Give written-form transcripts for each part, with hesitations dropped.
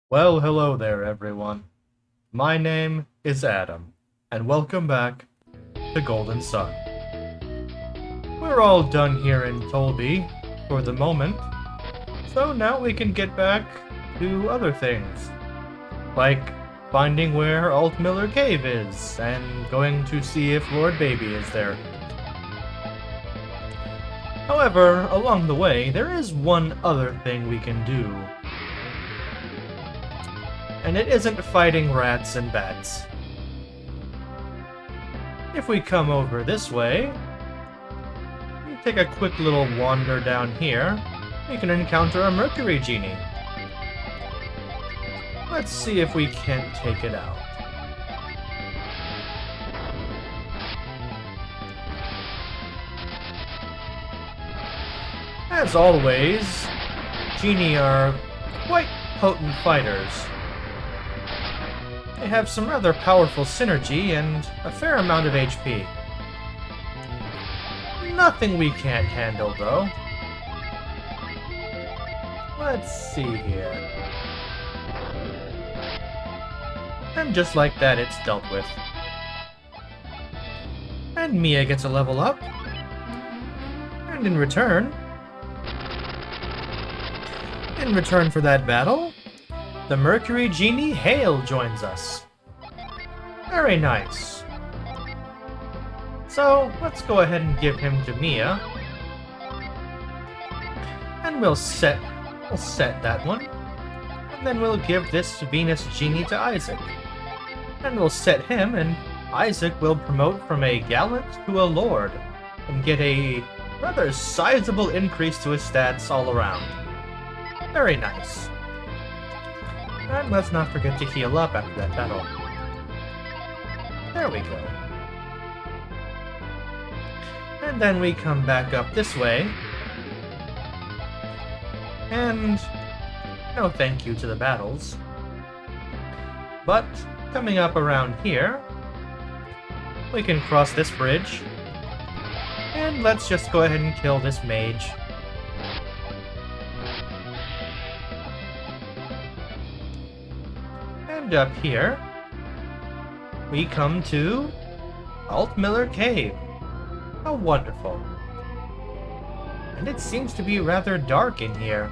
Well, hello there, everyone. My name is Adam, and welcome back to Golden Sun. We're all done here in Tolbi for the moment, so now we can get back to other things, like finding where Alt Miller Cave is, and going to see if Lord Baby is there. However, along the way, there is one other thing we can do. And it isn't fighting rats and bats. If we come over this way, and take a quick little wander down here, we can encounter a Mercury Genie. Let's see if we can't take it out. As always, Genie are quite potent fighters. They have some rather powerful synergy and a fair amount of HP. Nothing we can't handle, though. Let's see here. And just like that, it's dealt with. And Mia gets a level up. And in return for that battle, the Mercury Genie Hale joins us. Very nice. So, let's go ahead and give him to Mia. And we'll set that one. And then we'll give this Venus Genie to Isaac. And we'll set him, and Isaac will promote from a gallant to a lord, and get a rather sizable increase to his stats all around. Very nice. And let's not forget to heal up after that battle. There we go. And then we come back up this way. And no thank you to the battles. But coming up around here, we can cross this bridge. And let's just go ahead and kill this mage. And up here, we come to Alt Miller Cave. How wonderful. And it seems to be rather dark in here.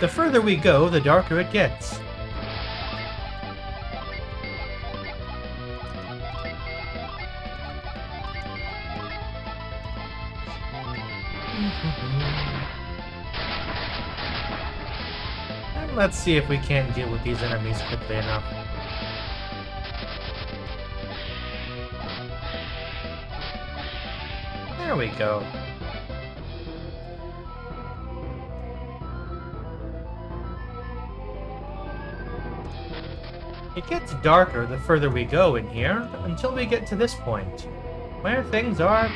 The further we go, the darker it gets. And let's see if we can't deal with these enemies quickly enough. There we go. It gets darker the further we go in here, until we get to this point, where things are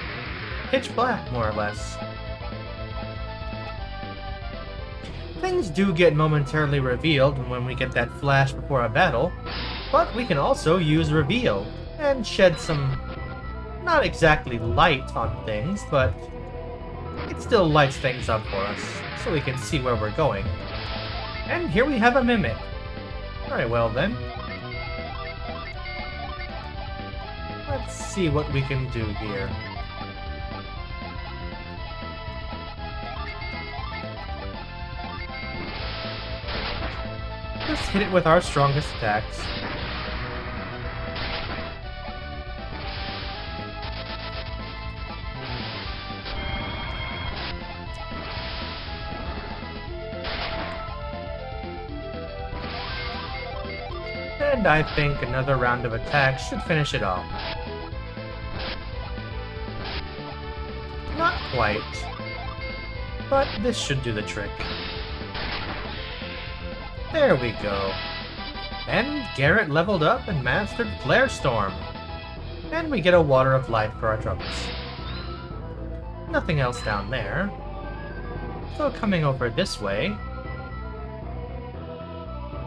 pitch black, more or less. Things do get momentarily revealed when we get that flash before a battle, but we can also use reveal and shed some, not exactly light on things, but it still lights things up for us, so we can see where we're going. And here we have a mimic. Very well then. Let's see what we can do here. Let's hit it with our strongest attacks. And I think another round of attacks should finish it off. Not quite, but this should do the trick. There we go. And Garrett leveled up and mastered Flare Storm. And we get a Water of Life for our troubles. Nothing else down there. So coming over this way,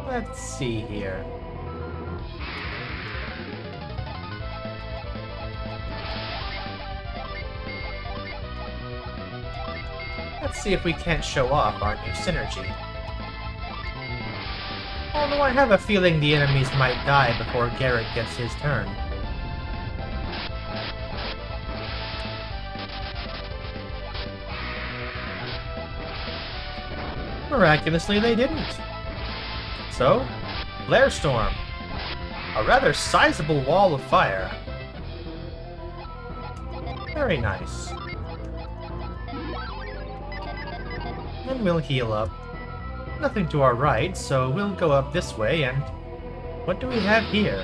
let's see here. Let's see if we can't show off our new synergy. Although I have a feeling the enemies might die before Garrett gets his turn. Miraculously, they didn't. So, Flare Storm. A rather sizable wall of fire. Very nice. And we'll heal up. Nothing to our right, so we'll go up this way, and... what do we have here?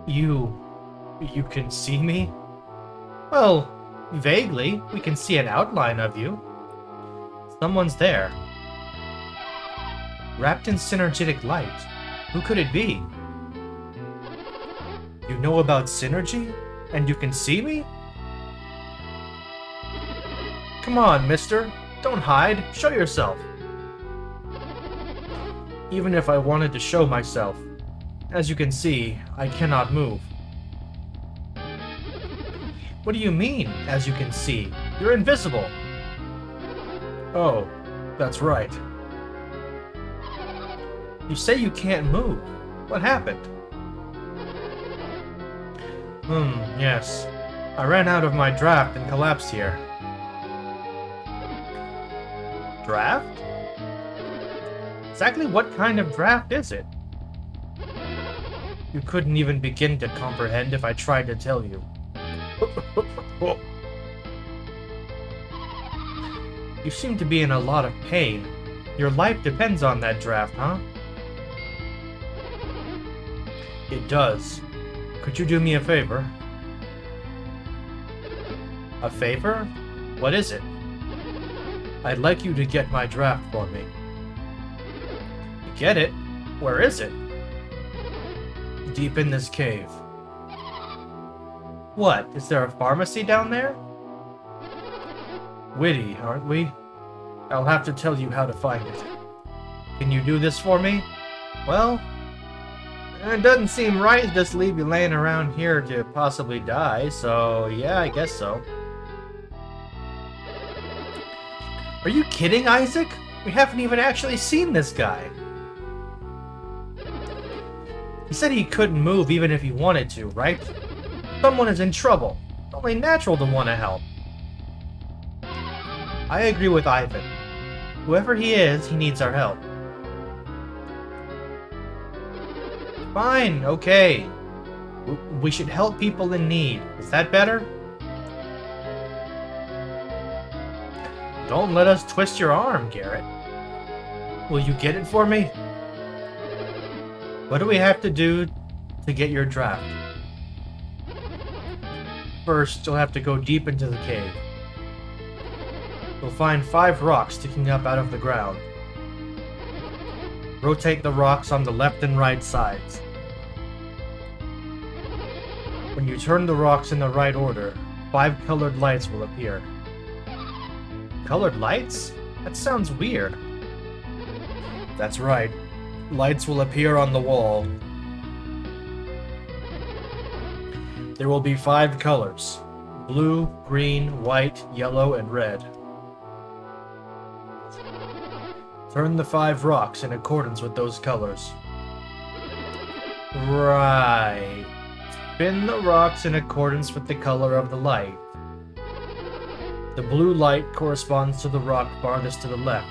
You can see me? Well, vaguely, we can see an outline of you. Someone's there. Wrapped in synergetic light. Who could it be? You know about synergy? And you can see me? Come on, mister. Don't hide. Show yourself. Even if I wanted to show myself, as you can see, I cannot move. What do you mean, as you can see? You're invisible. Oh, that's right. You say you can't move. What happened? Yes. I ran out of my draft and collapsed here. Draft? Exactly what kind of draft is it? You couldn't even begin to comprehend if I tried to tell you. You seem to be in a lot of pain. Your life depends on that draft, huh? It does. Could you do me a favor? A favor? What is it? I'd like you to get my draft for me. Get it? Where is it? Deep in this cave. What? Is there a pharmacy down there? Witty, aren't we? I'll have to tell you how to find it. Can you do this for me? Well, it doesn't seem right to just leave you laying around here to possibly die, so yeah, I guess so. Are you kidding, Isaac? We haven't even actually seen this guy. He said he couldn't move even if he wanted to, right? Someone is in trouble. It's only natural to want to help. I agree with Ivan. Whoever he is, he needs our help. Fine, okay. We should help people in need. Is that better? Don't let us twist your arm, Garrett. Will you get it for me? What do we have to do to get your draft? First, you'll have to go deep into the cave. You'll find 5 rocks sticking up out of the ground. Rotate the rocks on the left and right sides. When you turn the rocks in the right order, 5 colored lights will appear. Colored lights? That sounds weird. That's right. Lights will appear on the wall. There will be 5 colors: blue, green, white, yellow, and red. Turn the 5 rocks in accordance with those colors. Right. Spin the rocks in accordance with the color of the light. The blue light corresponds to the rock farthest to the left.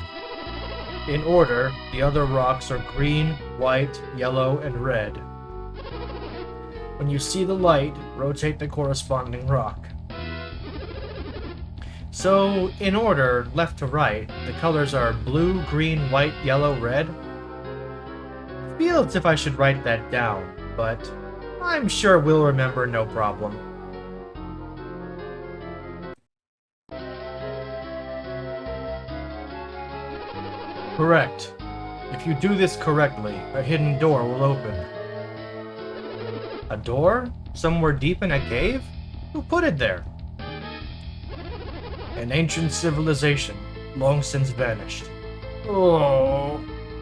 In order, the other rocks are green, white, yellow, and red. When you see the light, rotate the corresponding rock. So, in order, left to right, the colors are blue, green, white, yellow, red. I feel as if I should write that down, but I'm sure we'll remember no problem. Correct. If you do this correctly, a hidden door will open. A door? Somewhere deep in a cave? Who put it there? An ancient civilization, long since vanished. Oh,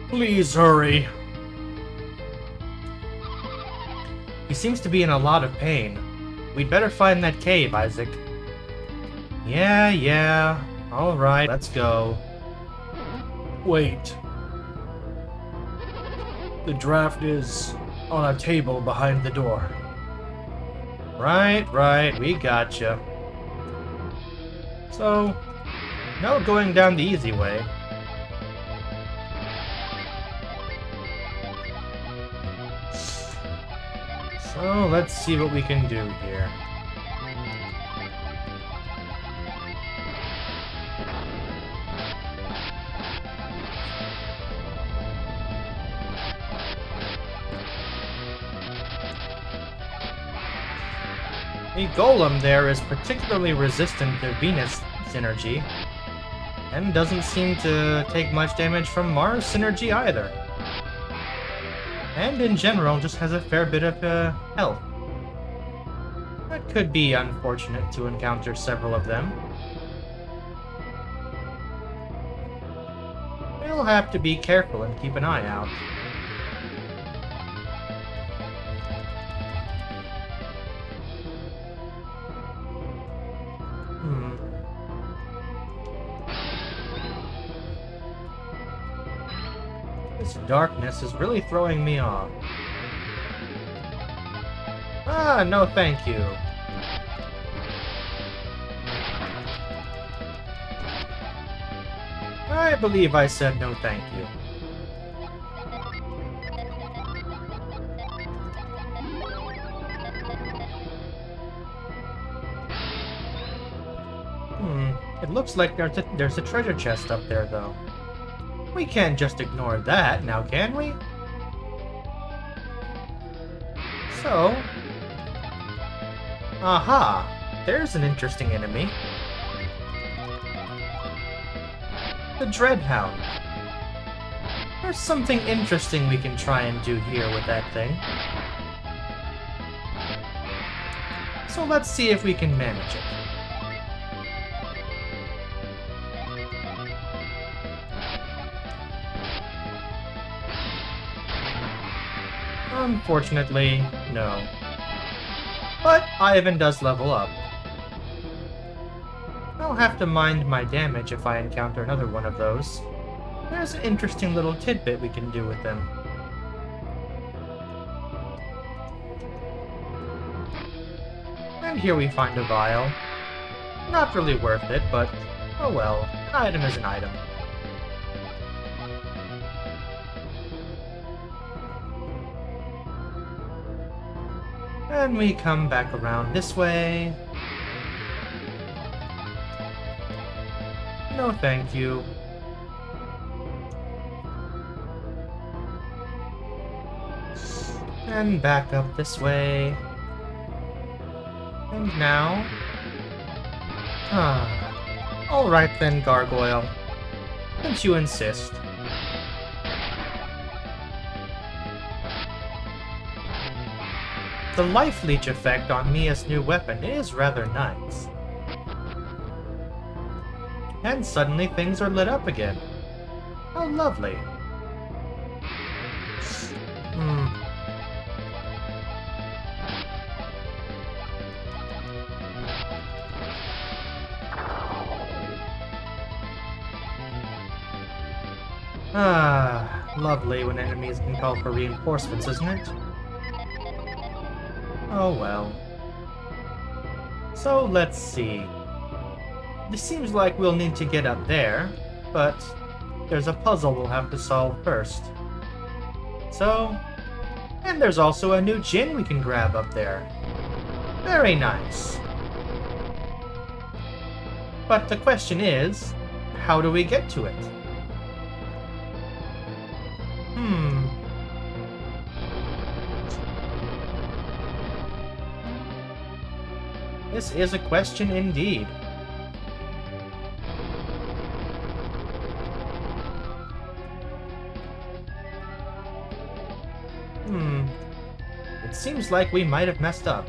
please hurry. He seems to be in a lot of pain. We'd better find that cave, Isaac. Yeah. Alright, let's go. Wait. The draft is on a table behind the door. Right, we gotcha. So, no going down the easy way. So, let's see what we can do here. The golem there is particularly resistant to Venus synergy, and doesn't seem to take much damage from Mars synergy either. And in general, just has a fair bit of health. That could be unfortunate to encounter several of them. We'll have to be careful and keep an eye out. This darkness is really throwing me off. Ah, no thank you. I believe I said no thank you. It looks like there's a treasure chest up there, though. We can't just ignore that, now can we? So... Aha! There's an interesting enemy. The Dreadhound. There's something interesting we can try and do here with that thing. So let's see if we can manage it. Unfortunately, no. But Ivan does level up. I'll have to mind my damage if I encounter another one of those. There's an interesting little tidbit we can do with them. And here we find a vial. Not really worth it, but oh well, an item is an item. And we come back around this way. No thank you. And back up this way. And now... Alright then, Gargoyle. Since you insist. The life leech effect on Mia's new weapon is rather nice. And suddenly things are lit up again. How lovely. Lovely when enemies can call for reinforcements, isn't it? Oh well. So let's see. It seems like we'll need to get up there, but there's a puzzle we'll have to solve first. So, and there's also a new gin we can grab up there. Very nice. But the question is, how do we get to it? This is a question indeed. It seems like we might have messed up.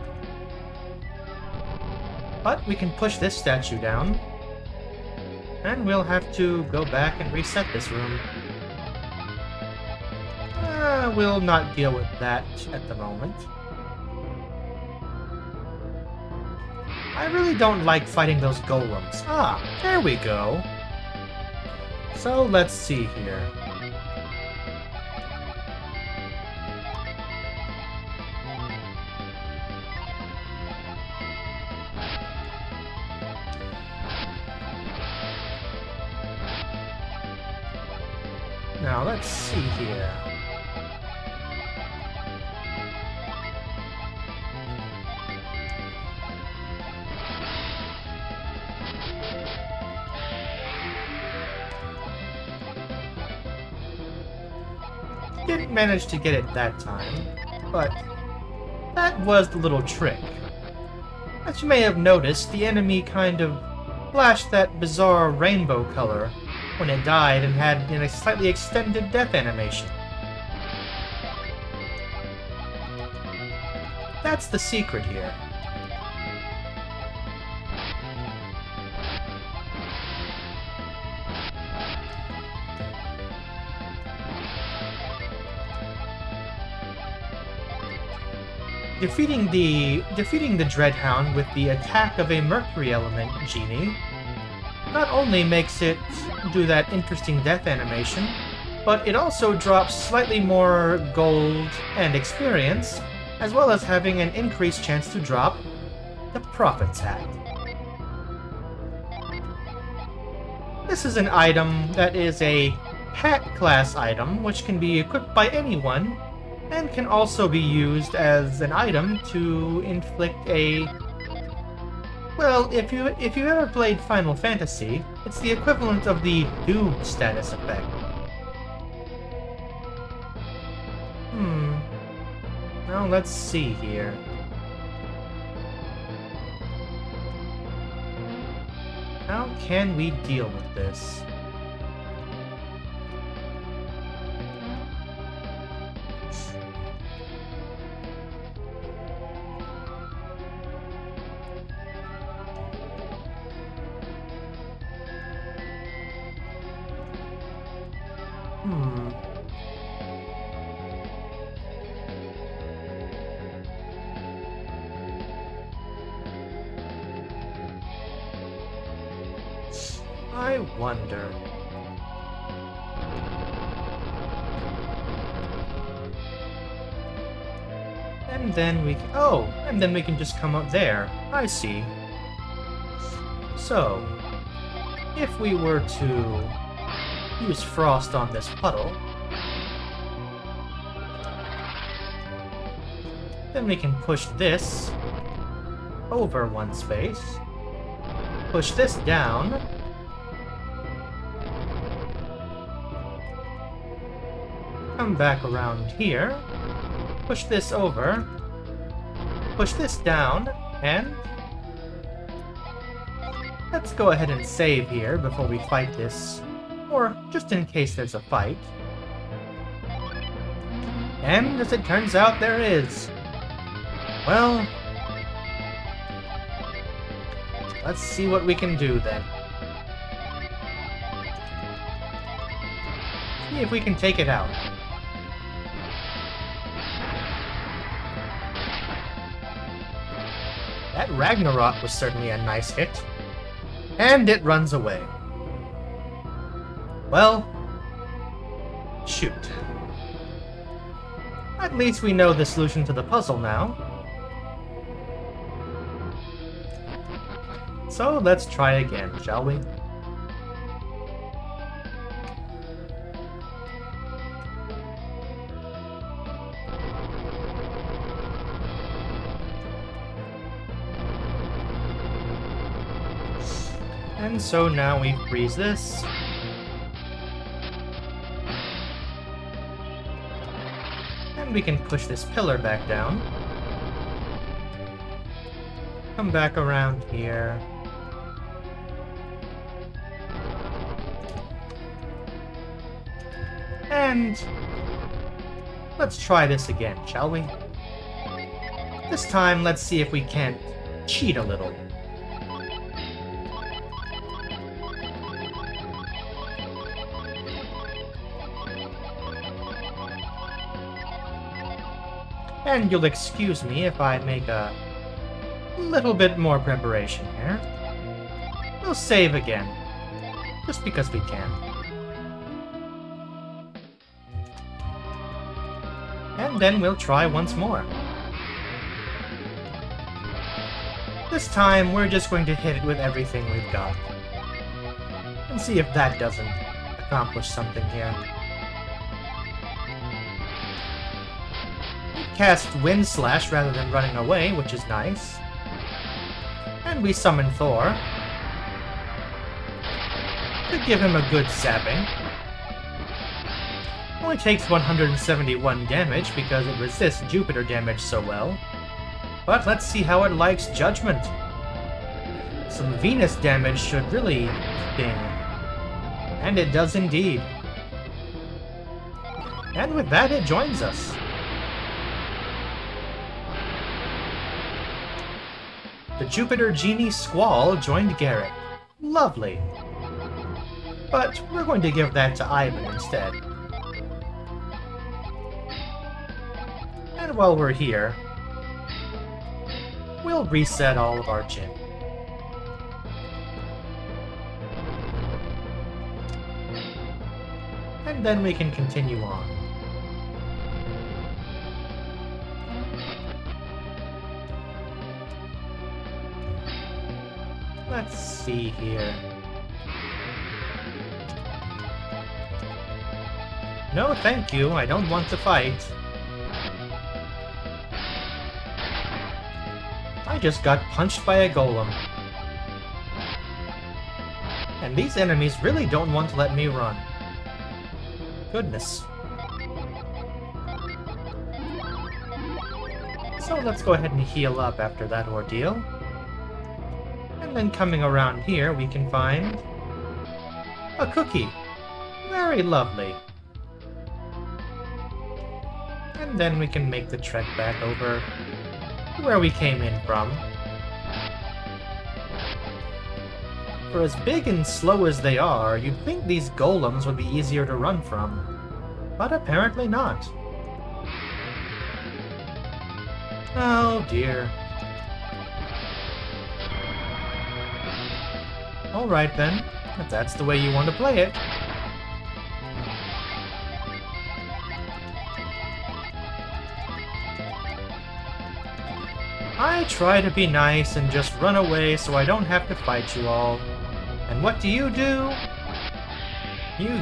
But we can push this statue down. And we'll have to go back and reset this room. We'll not deal with that at the moment. I really don't like fighting those golems. There we go. So let's see here. Now let's see here. Didn't manage to get it that time, but that was the little trick. As you may have noticed, the enemy kind of flashed that bizarre rainbow color when it died and had a slightly extended death animation. That's the secret here. Defeating the Dreadhound with the attack of a Mercury element Genie not only makes it do that interesting death animation, but it also drops slightly more gold and experience, as well as having an increased chance to drop the Prophet's Hat. This is an item that is a hat class item, which can be equipped by anyone, and can also be used as an item to inflict a... Well, if you ever played Final Fantasy, it's the equivalent of the Doom status effect. Now let's see here. How can we deal with this? I wonder. And then we can... Oh! And then we can just come up there. I see. So, if we were to use Frost on this puddle, then we can push this over one space, push this down, come back around here, push this over, push this down, and let's go ahead and save here before we fight this, or just in case there's a fight. And as it turns out, there is. Well, let's see what we can do then. See if we can take it out. That Ragnarok was certainly a nice hit. And it runs away. Well, shoot. At least we know the solution to the puzzle now. So let's try again, shall we? And so now we freeze this. And we can push this pillar back down. Come back around here. And let's try this again, shall we? This time, let's see if we can't cheat a little. And you'll excuse me if I make a little bit more preparation here. We'll save again, just because we can. And then we'll try once more. This time, we're just going to hit it with everything we've got. And see if that doesn't accomplish something here. We cast Wind Slash rather than running away, which is nice. And we summon Thor to give him a good sapping. Only takes 171 damage because it resists Jupiter damage so well. But let's see how it likes Judgment. Some Venus damage should really sting. And it does indeed. And with that, it joins us. The Jupiter Genie Squall joined Garrett. Lovely. But we're going to give that to Ivan instead. And while we're here, we'll reset all of our gym. And then we can continue on. Let's see here. No, thank you. I don't want to fight. I just got punched by a golem. And these enemies really don't want to let me run. Goodness. So let's go ahead and heal up after that ordeal. And then coming around here, we can find a cookie. Very lovely. And then we can make the trek back over to where we came in from. For as big and slow as they are, you'd think these golems would be easier to run from. But apparently not. Oh dear. Alright then, if that's the way you want to play it. I try to be nice and just run away so I don't have to fight you all. And what do? You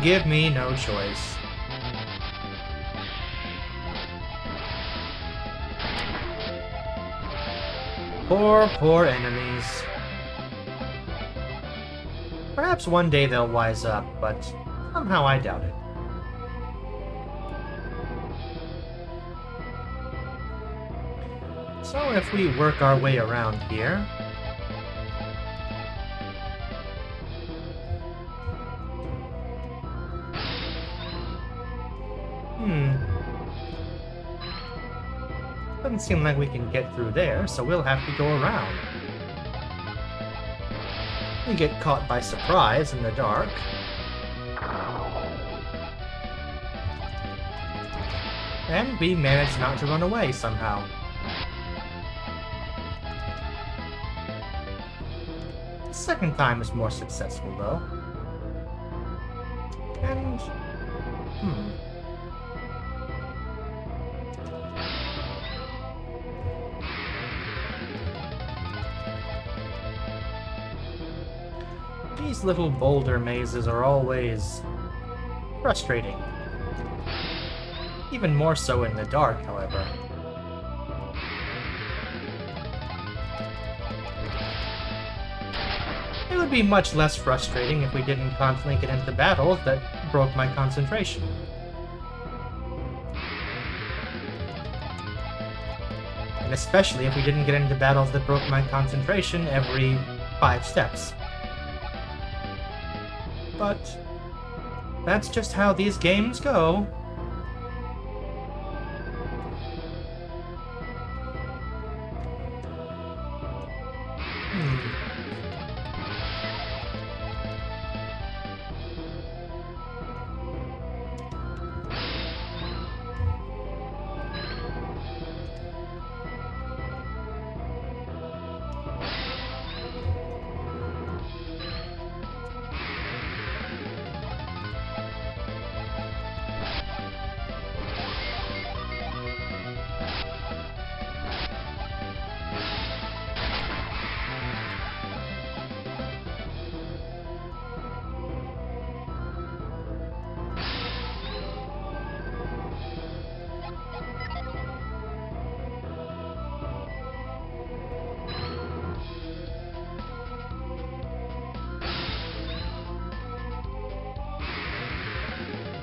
give me no choice. Poor enemies. Perhaps one day they'll wise up, but somehow I doubt it. So if we work our way around here... Doesn't seem like we can get through there, so we'll have to go around. We get caught by surprise in the dark. And we manage not to run away somehow. The second time is more successful, though. And... These little boulder mazes are always frustrating. Even more so in the dark, however. It would be much less frustrating if we didn't constantly get into battles that broke my concentration. And especially if we didn't get into battles that broke my concentration every 5 steps. But that's just how these games go.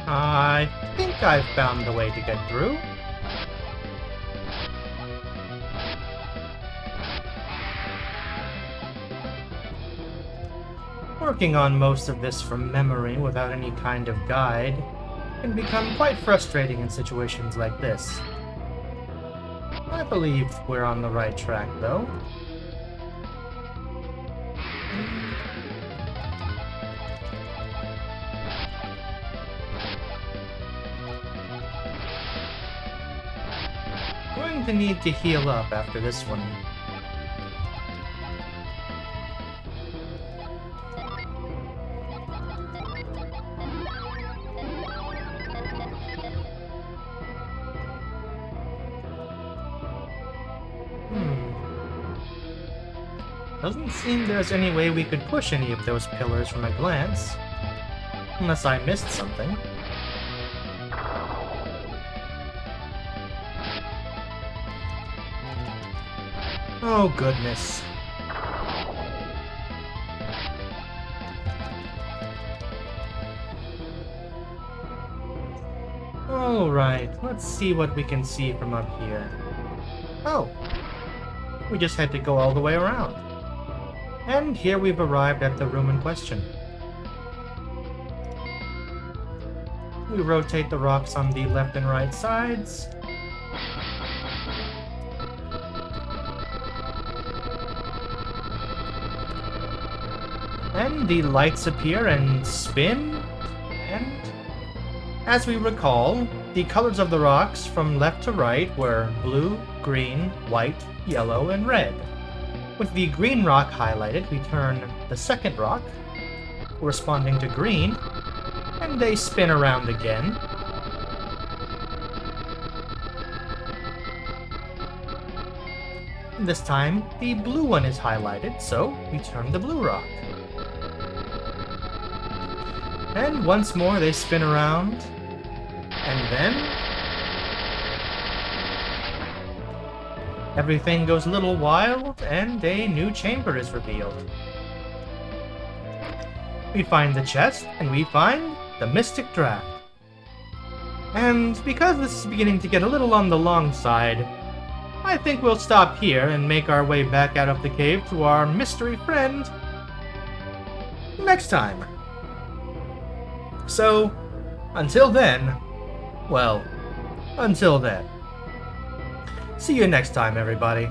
I think I've found the way to get through. Working on most of this from memory without any kind of guide can become quite frustrating in situations like this. I believe we're on the right track, though. Going to need to heal up after this one. Doesn't seem there's any way we could push any of those pillars from a glance. Unless I missed something. Oh, goodness. Alright, let's see what we can see from up here. Oh. We just had to go all the way around. And here we've arrived at the room in question. We rotate the rocks on the left and right sides. And the lights appear and spin, and as we recall, the colors of the rocks from left to right were blue, green, white, yellow, and red. With the green rock highlighted, we turn the second rock, corresponding to green, and they spin around again. This time, the blue one is highlighted, so we turn the blue rock. And once more they spin around, and then everything goes a little wild, and a new chamber is revealed. We find the chest, and we find the Mystic Draft. And because this is beginning to get a little on the long side, I think we'll stop here and make our way back out of the cave to our mystery friend next time. So, until then, well, until then. See you next time, everybody.